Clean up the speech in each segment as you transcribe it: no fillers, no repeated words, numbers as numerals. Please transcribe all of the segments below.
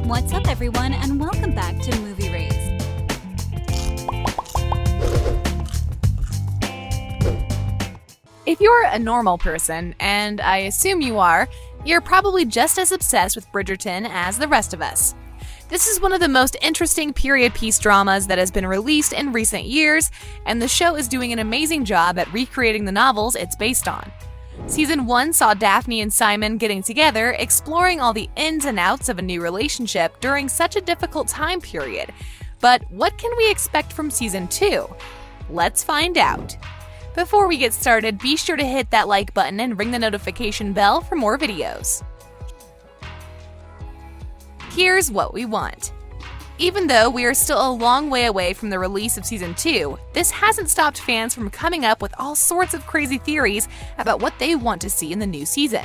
What's up, everyone, and welcome back to Movie Raised. If you're a normal person, and I assume you are, you're probably just as obsessed with Bridgerton as the rest of us. This is one of the most interesting period piece dramas that has been released in recent years, and the show is doing an amazing job at recreating the novels it's based on. Season 1 saw Daphne and Simon getting together, exploring all the ins and outs of a new relationship during such a difficult time period. But what can we expect from Season 2? Let's find out. Before we get started, be sure to hit that like button and ring the notification bell for more videos. Here's what we want. Even though we are still a long way away from the release of Season 2, this hasn't stopped fans from coming up with all sorts of crazy theories about what they want to see in the new season.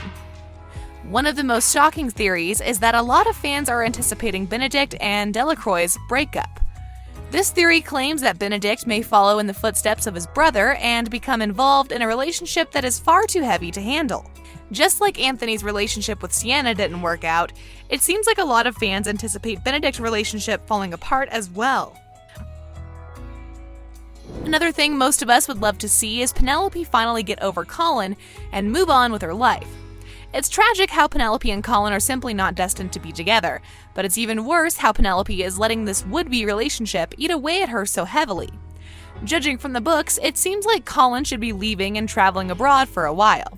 One of the most shocking theories is that a lot of fans are anticipating Benedict and Delacroix's breakup. This theory claims that Benedict may follow in the footsteps of his brother and become involved in a relationship that is far too heavy to handle. Just like Anthony's relationship with Sienna didn't work out, it seems like a lot of fans anticipate Benedict's relationship falling apart as well. Another thing most of us would love to see is Penelope finally get over Colin and move on with her life. It's tragic how Penelope and Colin are simply not destined to be together, but it's even worse how Penelope is letting this would-be relationship eat away at her so heavily. Judging from the books, it seems like Colin should be leaving and traveling abroad for a while.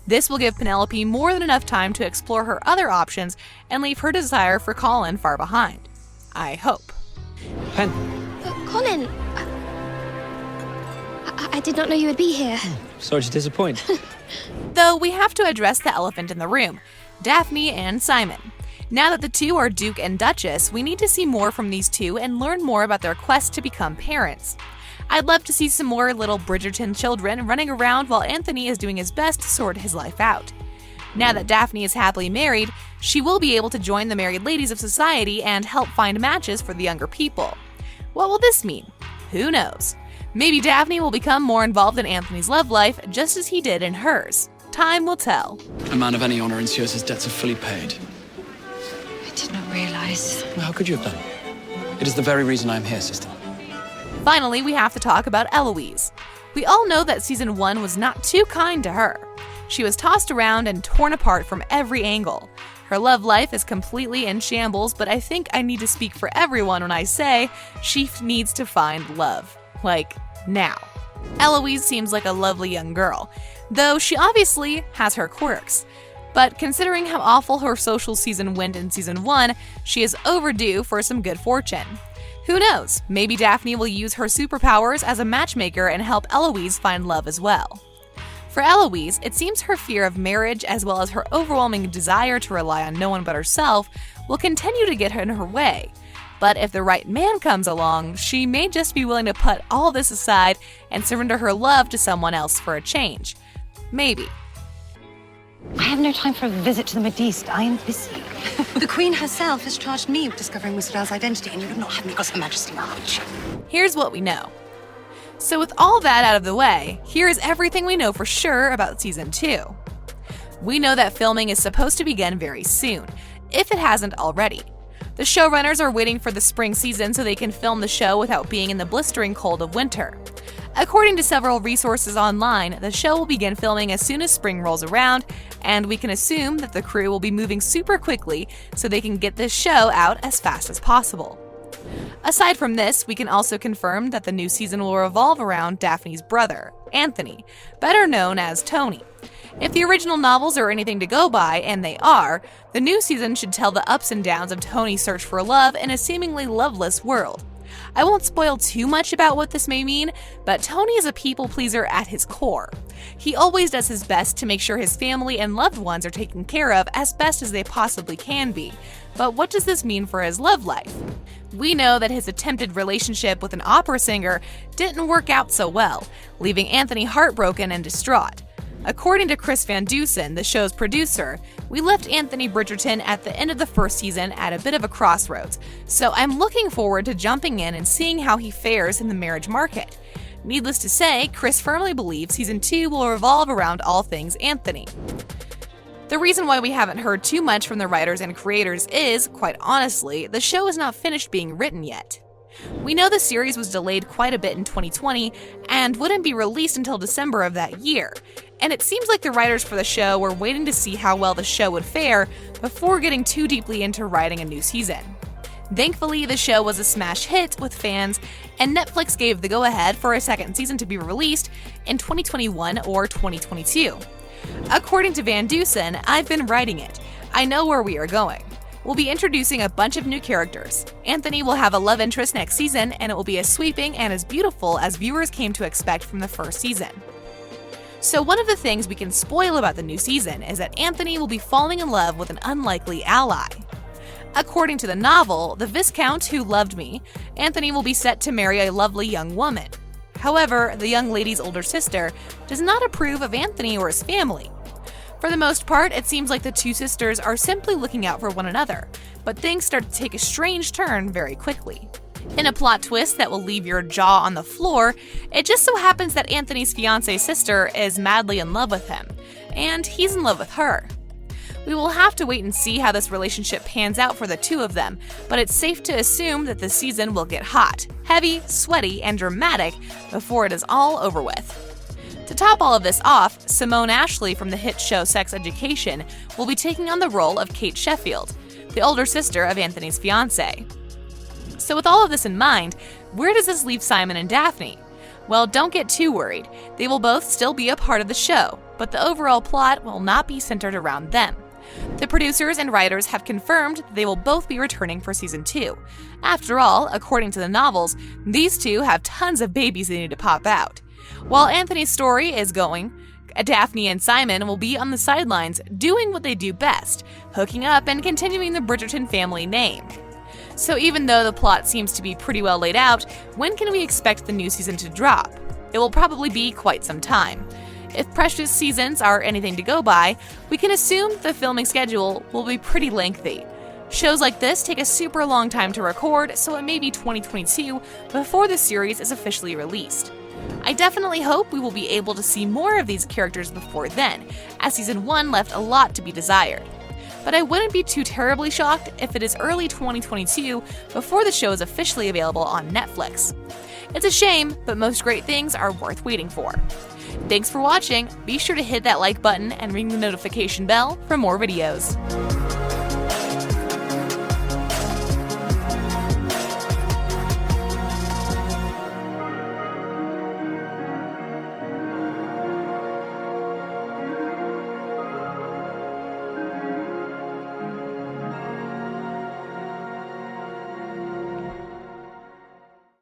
This will give Penelope more than enough time to explore her other options and leave her desire for Colin far behind. I hope. Pen. Colin! I did not know you would be here. Sorry to disappoint. Though we have to address the elephant in the room, Daphne and Simon. Now that the two are Duke and Duchess, we need to see more from these two and learn more about their quest to become parents. I'd love to see some more little Bridgerton children running around while Anthony is doing his best to sort his life out. Now that Daphne is happily married, she will be able to join the married ladies of society and help find matches for the younger people. What will this mean? Who knows? Maybe Daphne will become more involved in Anthony's love life just as he did in hers. Time will tell. A man of any honor ensures his debts are fully paid. I did not realize. How could you have done? It is the very reason I am here, sister. Finally, we have to talk about Eloise. We all know that Season 1 was not too kind to her. She was tossed around and torn apart from every angle. Her love life is completely in shambles, but I think I need to speak for everyone when I say she needs to find love. Like, now. Eloise seems like a lovely young girl, though she obviously has her quirks. But considering how awful her social season went in Season 1, she is overdue for some good fortune. Who knows, maybe Daphne will use her superpowers as a matchmaker and help Eloise find love as well. For Eloise, it seems her fear of marriage as well as her overwhelming desire to rely on no one but herself will continue to get in her way. But if the right man comes along, she may just be willing to put all this aside and surrender her love to someone else for a change. Maybe. I have no time for a visit to the Modiste. I am busy. The Queen herself has charged me with discovering Rosheuel's identity, and you would not have me cross Her Majesty now, would you? Here's what we know. So with all that out of the way, here is everything we know for sure about Season 2. We know that filming is supposed to begin very soon, if it hasn't already. The showrunners are waiting for the spring season so they can film the show without being in the blistering cold of winter. According to several resources online, the show will begin filming as soon as spring rolls around, and we can assume that the crew will be moving super quickly so they can get this show out as fast as possible. Aside from this, we can also confirm that the new season will revolve around Daphne's brother, Anthony, better known as Tony. If the original novels are anything to go by, and they are, the new season should tell the ups and downs of Tony's search for love in a seemingly loveless world. I won't spoil too much about what this may mean, but Tony is a people pleaser at his core. He always does his best to make sure his family and loved ones are taken care of as best as they possibly can be. But what does this mean for his love life? We know that his attempted relationship with an opera singer didn't work out so well, leaving Anthony heartbroken and distraught. According to Chris Van Dusen, the show's producer, we left Anthony Bridgerton at the end of the first season at a bit of a crossroads, so I'm looking forward to jumping in and seeing how he fares in the marriage market. Needless to say, Chris firmly believes Season 2 will revolve around all things Anthony. The reason why we haven't heard too much from the writers and creators is, quite honestly, the show is not finished being written yet. We know the series was delayed quite a bit in 2020 and wouldn't be released until December of that year, and it seems like the writers for the show were waiting to see how well the show would fare before getting too deeply into writing a new season. Thankfully, the show was a smash hit with fans, and Netflix gave the go-ahead for a second season to be released in 2021 or 2022. According to Van Dusen, "I've been writing it. I know where we are going. We'll be introducing a bunch of new characters. Anthony will have a love interest next season, and it will be as sweeping and as beautiful as viewers came to expect from the first season." So one of the things we can spoil about the new season is that Anthony will be falling in love with an unlikely ally. According to the novel, The Viscount Who Loved Me, Anthony will be set to marry a lovely young woman. However, the young lady's older sister does not approve of Anthony or his family. For the most part, it seems like the two sisters are simply looking out for one another, but things start to take a strange turn very quickly. In a plot twist that will leave your jaw on the floor, it just so happens that Anthony's fiance's sister is madly in love with him, and he's in love with her. We will have to wait and see how this relationship pans out for the two of them, but it's safe to assume that the season will get hot, heavy, sweaty, and dramatic before it is all over with. To top all of this off, Simone Ashley from the hit show Sex Education will be taking on the role of Kate Sheffield, the older sister of Anthony's fiance. So with all of this in mind, where does this leave Simon and Daphne? Well, don't get too worried. They will both still be a part of the show, but the overall plot will not be centered around them. The producers and writers have confirmed that they will both be returning for season 2. After all, according to the novels, these two have tons of babies they need to pop out. While Anthony's story is going, Daphne and Simon will be on the sidelines doing what they do best, hooking up and continuing the Bridgerton family name. So even though the plot seems to be pretty well laid out, when can we expect the new season to drop? It will probably be quite some time. If Precious seasons are anything to go by, we can assume the filming schedule will be pretty lengthy. Shows like this take a super long time to record, so it may be 2022 before the series is officially released. I definitely hope we will be able to see more of these characters before then, as season 1 left a lot to be desired. But I wouldn't be too terribly shocked if it is early 2022 before the show is officially available on Netflix. It's a shame, but most great things are worth waiting for. Thanks for watching. Be sure to hit that like button and ring the notification bell for more videos.